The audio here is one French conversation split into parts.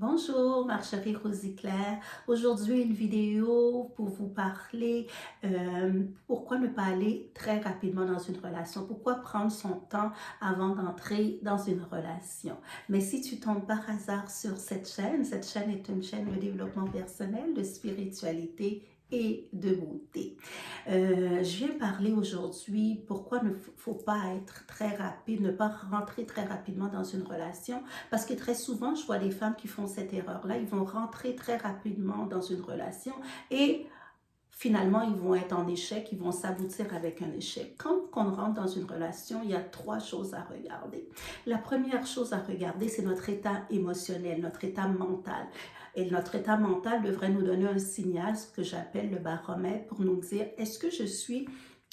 Bonjour, Marjorie Rosiclair. Aujourd'hui, une vidéo pour vous parler pourquoi ne pas aller très rapidement dans une relation, pourquoi prendre son temps avant d'entrer dans une relation. Mais si tu tombes par hasard sur cette chaîne est une chaîne de développement personnel, de spiritualité et de beauté. Je viens parler aujourd'hui pourquoi il ne faut pas être très rapide, ne pas rentrer très rapidement dans une relation, parce que très souvent, je vois des femmes qui font cette erreur-là, ils vont rentrer très rapidement dans une relation et finalement, ils vont être en échec, ils vont s'aboutir avec un échec. Quand on rentre dans une relation, il y a trois choses à regarder. La première chose à regarder, c'est notre état émotionnel, notre état mental. Et notre état mental devrait nous donner un signal, ce que j'appelle le baromètre, pour nous dire, est-ce que je suis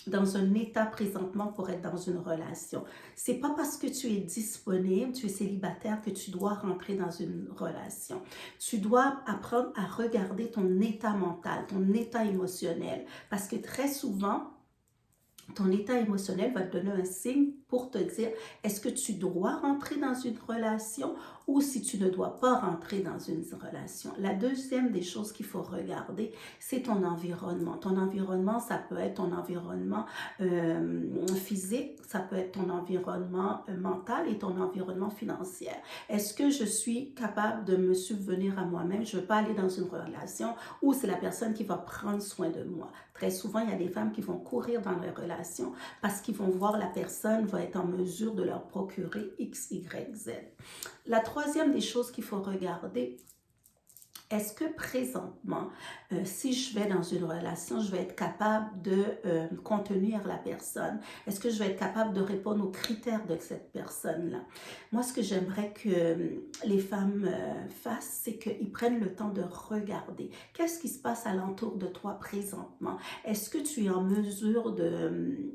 dans un état présentement pour être dans une relation. C'est pas parce que tu es disponible, tu es célibataire que tu dois rentrer dans une relation. Tu dois apprendre à regarder ton état mental, ton état émotionnel, parce que très souvent, ton état émotionnel va te donner un signe pour te dire est-ce que tu dois rentrer dans une relation ou si tu ne dois pas rentrer dans une relation. La deuxième des choses qu'il faut regarder, c'est ton environnement. Ton environnement, ça peut être ton environnement physique, ça peut être ton environnement mental et ton environnement financier. Est-ce que je suis capable de me subvenir à moi-même? Je ne veux pas aller dans une relation où c'est la personne qui va prendre soin de moi. Très souvent, il y a des femmes qui vont courir dans les relations parce qu'ils vont voir la personne va être en mesure de leur procurer X, Y, Z. La troisième des choses qu'il faut regarder, est-ce que présentement, si je vais dans une relation, je vais être capable de contenir la personne? Est-ce que je vais être capable de répondre aux critères de cette personne-là? Moi, ce que j'aimerais que les femmes fassent, c'est qu'ils prennent le temps de regarder. Qu'est-ce qui se passe alentour de toi présentement? Est-ce que tu es en mesure de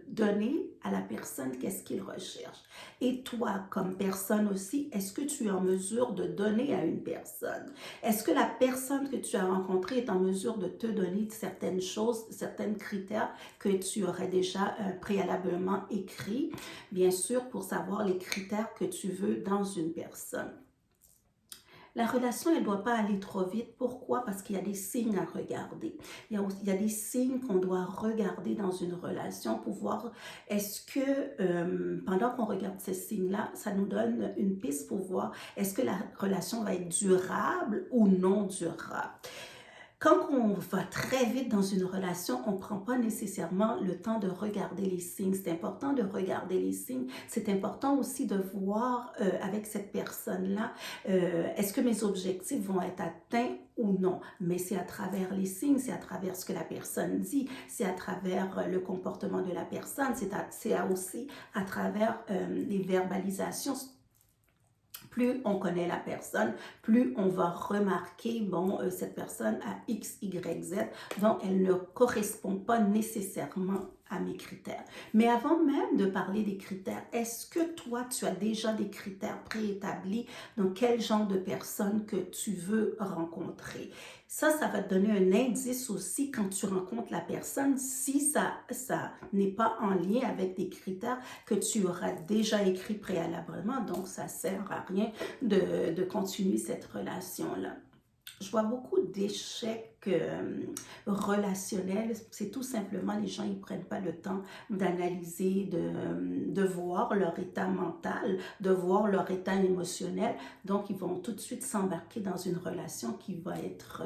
donner à la personne qu'est-ce qu'il recherche. Et toi, comme personne aussi, est-ce que tu es en mesure de donner à une personne? Est-ce que la personne que tu as rencontrée est en mesure de te donner certaines choses, certains critères que tu aurais déjà préalablement écrits, bien sûr, pour savoir les critères que tu veux dans une personne? La relation, elle ne doit pas aller trop vite. Pourquoi? Parce qu'il y a des signes à regarder. Il y a des signes qu'on doit regarder dans une relation pour voir est-ce que, pendant qu'on regarde ces signes-là, ça nous donne une piste pour voir est-ce que la relation va être durable ou non durable. Quand on va très vite dans une relation, on ne prend pas nécessairement le temps de regarder les signes. C'est important de regarder les signes. C'est important aussi de voir avec cette personne-là, est-ce que mes objectifs vont être atteints ou non. Mais c'est à travers les signes, c'est à travers ce que la personne dit, c'est à travers le comportement de la personne, c'est aussi à travers les verbalisations. Plus on connaît la personne, plus on va remarquer, bon, cette personne a X, Y, Z, donc elle ne correspond pas nécessairement à mes critères. Mais avant même de parler des critères, est-ce que toi, tu as déjà des critères préétablis dans quel genre de personne que tu veux rencontrer? Ça va te donner un indice aussi quand tu rencontres la personne, si ça n'est pas en lien avec des critères que tu auras déjà écrits préalablement, donc ça ne sert à rien de continuer cette relation-là. Je vois beaucoup d'échecs relationnels. C'est tout simplement les gens, ils ne prennent pas le temps d'analyser, de voir leur état mental, de voir leur état émotionnel. Donc, ils vont tout de suite s'embarquer dans une relation qui va être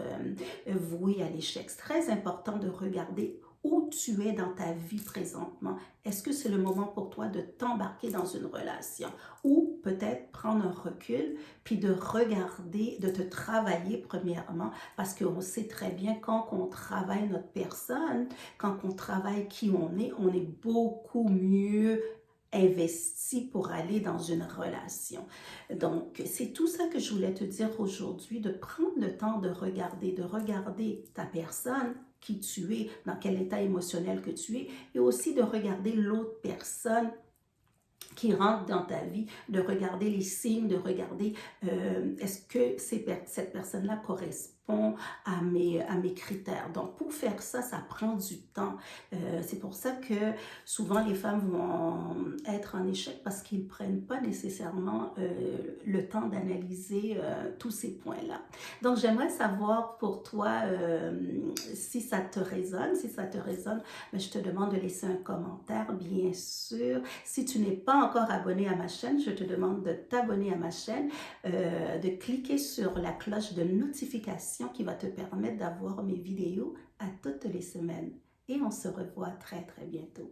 vouée à l'échec. C'est très important de regarder où tu es dans ta vie présentement. Est-ce que c'est le moment pour toi de t'embarquer dans une relation ou peut-être prendre un recul puis de regarder, de te travailler premièrement parce qu'on sait très bien quand on travaille notre personne, quand on travaille qui on est beaucoup mieux investi pour aller dans une relation. Donc, c'est tout ça que je voulais te dire aujourd'hui, de prendre le temps de regarder ta personne, qui tu es, dans quel état émotionnel que tu es, et aussi de regarder l'autre personne qui rentre dans ta vie, de regarder les signes, de regarder est-ce que cette personne-là correspond correspond à mes critères. Donc, pour faire ça, ça prend du temps. C'est pour ça que souvent les femmes vont être en échec parce qu'ils ne prennent pas nécessairement le temps d'analyser tous ces points-là. Donc, j'aimerais savoir pour toi si ça te résonne. Si ça te résonne, mais je te demande de laisser un commentaire, bien sûr. Si tu n'es pas encore abonné à ma chaîne, je te demande de t'abonner à ma chaîne, de cliquer sur la cloche de notification qui va te permettre d'avoir mes vidéos à toutes les semaines. Et on se revoit très, très bientôt.